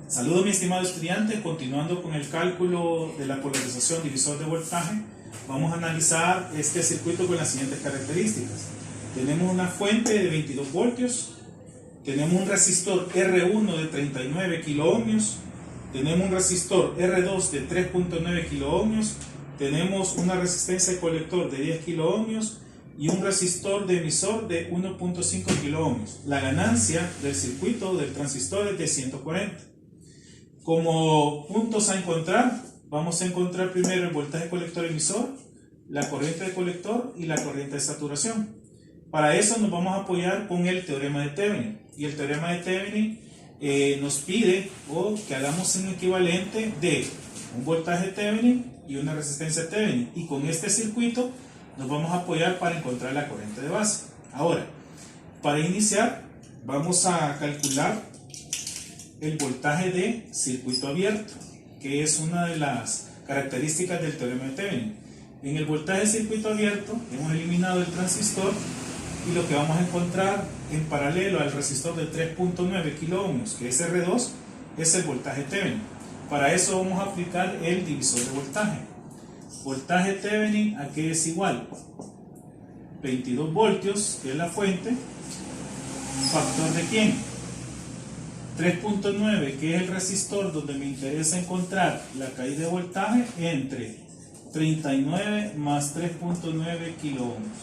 Saludos mi estimado estudiante, continuando con el cálculo de la polarización divisor de voltaje, vamos a analizar este circuito con las siguientes características. Tenemos una fuente de 22 voltios, tenemos un resistor R1 de 39 kiloohmios, tenemos un resistor R2 de 3.9 kiloohmios, tenemos una resistencia de colector de 10 kiloohmios y un resistor de emisor de 1.5 kiloohmios. La ganancia del circuito del transistor es de 140. Como puntos a encontrar, vamos a encontrar primero el voltaje colector emisor, la corriente de colector y la corriente de saturación. Para eso nos vamos a apoyar con el teorema de Thevenin. Y el teorema de Thevenin nos pide que hagamos un equivalente de un voltaje Thevenin y una resistencia Thevenin. Y con este circuito nos vamos a apoyar para encontrar la corriente de base. Ahora, para iniciar, vamos a calcular el voltaje de circuito abierto, que es una de las características del teorema de Thevenin. En el voltaje de circuito abierto hemos eliminado el transistor y lo que vamos a encontrar en paralelo al resistor de 3.9 kiloohmios, que es R2, es el voltaje Thevenin. Para eso vamos a aplicar el divisor de voltaje. Voltaje Thevenin, ¿a qué es igual? 22 voltios, que es la fuente, ¿factor de quién? 3.9, que es el resistor donde me interesa encontrar la caída de voltaje, entre 39 más 3.9 kiloohmios.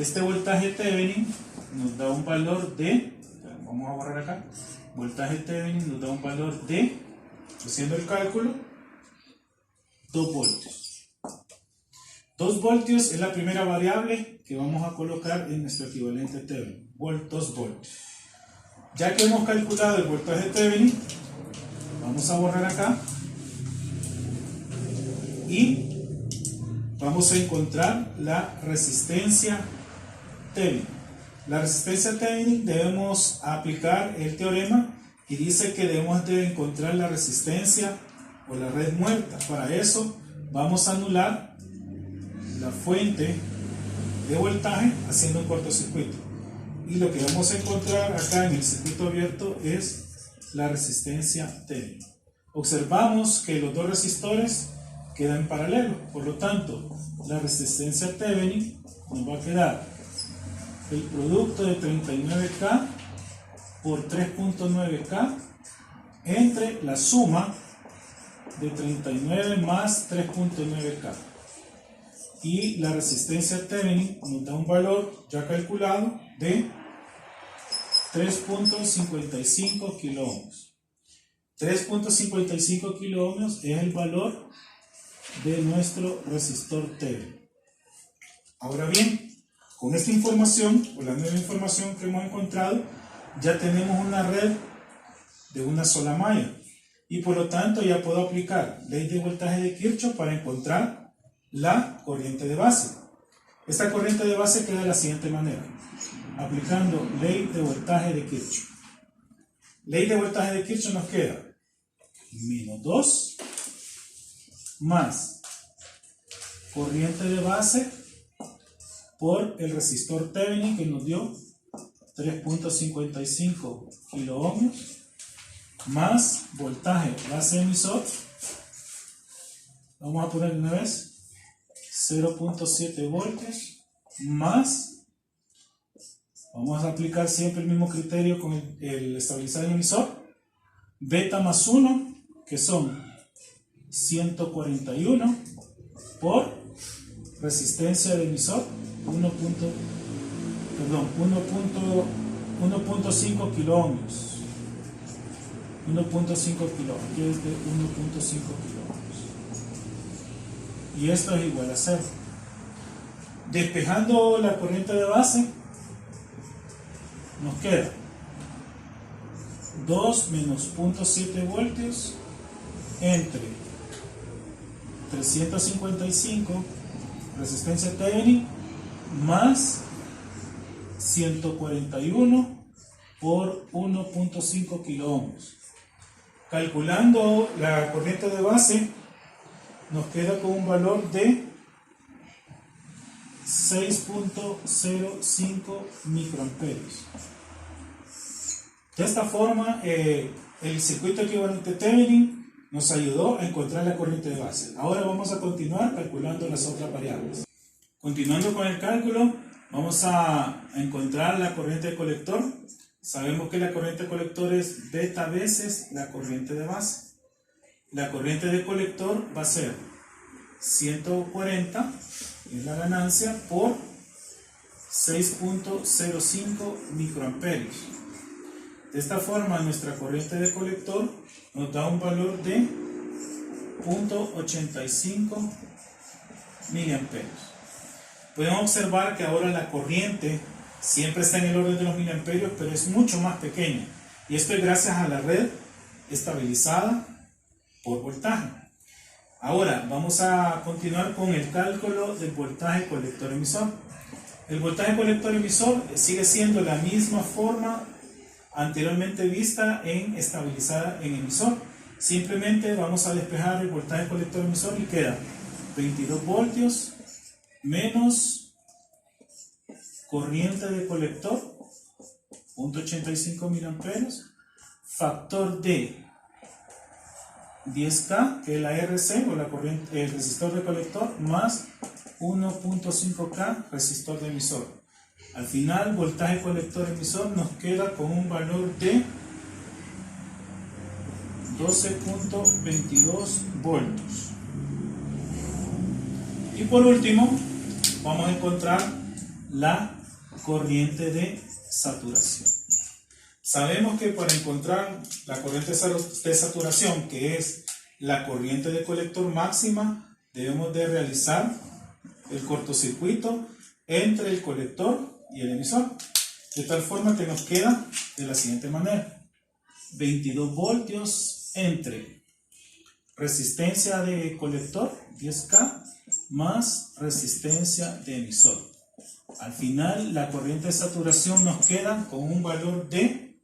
Este voltaje Thevenin nos da un valor de, vamos a borrar acá, voltaje Thevenin nos da un valor de, haciendo el cálculo, 2 voltios. 2 voltios es la primera variable que vamos a colocar en nuestro equivalente Thevenin, 2 voltios. Ya que hemos calculado el voltaje Thevenin, vamos a borrar acá y vamos a encontrar la resistencia Thevenin. La resistencia Thevenin debemos aplicar el teorema y dice que debemos de encontrar la resistencia o la red muerta. Para eso vamos a anular la fuente de voltaje haciendo un cortocircuito. Y lo que vamos a encontrar acá en el circuito abierto es la resistencia Thevenin. Observamos que los dos resistores quedan en paralelo, por lo tanto la resistencia Thevenin nos va a quedar el producto de 39K por 3.9K entre la suma de 39 más 3.9K. Y la resistencia Thevenin nos da un valor ya calculado de 3.55 kiloohmios. 3.55 kiloohmios es el valor de nuestro resistor Thevenin. Ahora bien, con esta información, o la nueva información que hemos encontrado, ya tenemos una red de una sola malla. Y por lo tanto ya puedo aplicar ley de voltaje de Kirchhoff para encontrar la corriente de base. Esta corriente de base queda de la siguiente manera, aplicando ley de voltaje de Kirchhoff. Ley de voltaje de Kirchhoff nos queda menos 2 más corriente de base por el resistor Thevenin que nos dio 3.55 kiloohmios más voltaje base emisor, vamos a poner una vez 0.7 voltios más, vamos a aplicar siempre el mismo criterio con el estabilizador emisor, beta más 1, que son 141 por resistencia del emisor 1.5 kiloohmios. 1.5 kiloohmios, aquí es de 1.5 kiloohmios. Y esto es igual a 0. Despejando la corriente de base, nos queda 2 menos 0.7 voltios entre 355 resistencia Thevenin más 141 por 1.5 kiloohmios. Calculando la corriente de base, nos queda con un valor de 6.05 microamperios. De esta forma, el circuito equivalente Thevenin nos ayudó a encontrar la corriente de base. Ahora vamos a continuar calculando las otras variables. Continuando con el cálculo, vamos a encontrar la corriente de colector. Sabemos que la corriente de colector es beta veces la corriente de base. La corriente de colector va a ser 140, es la ganancia, por 6.05 microamperios. De esta forma, nuestra corriente de colector nos da un valor de 0.85 miliamperios. Pueden observar que ahora la corriente siempre está en el orden de los miliamperios, pero es mucho más pequeña. Y esto es gracias a la red estabilizada por voltaje. Ahora vamos a continuar con el cálculo del voltaje colector emisor. El voltaje colector emisor sigue siendo la misma forma anteriormente vista en estabilizada en emisor. Simplemente vamos a despejar el voltaje colector emisor y queda 22 voltios menos corriente de colector 0.85 miliamperios, factor de 10K, que es la RC o la corriente, el resistor de colector, más 1.5K resistor de emisor. Al final, voltaje colector emisor nos queda con un valor de 12.22 voltios. Y por último, vamos a encontrar la corriente de saturación. Sabemos que para encontrar la corriente de saturación, que es la corriente de colector máxima, debemos de realizar el cortocircuito entre el colector y el emisor, de tal forma que nos queda de la siguiente manera: 22 voltios entre resistencia de colector 10K más resistencia de emisor. Al final, la corriente de saturación nos queda con un valor de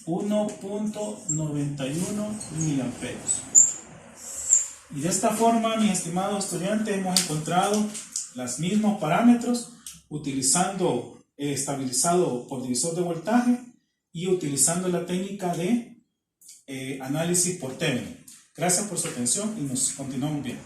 1.91 miliamperios. Y de esta forma, mis estimados estudiantes, hemos encontrado los mismos parámetros utilizando estabilizado por divisor de voltaje y utilizando la técnica de análisis por Thevenin. Gracias por su atención y nos continuamos viendo.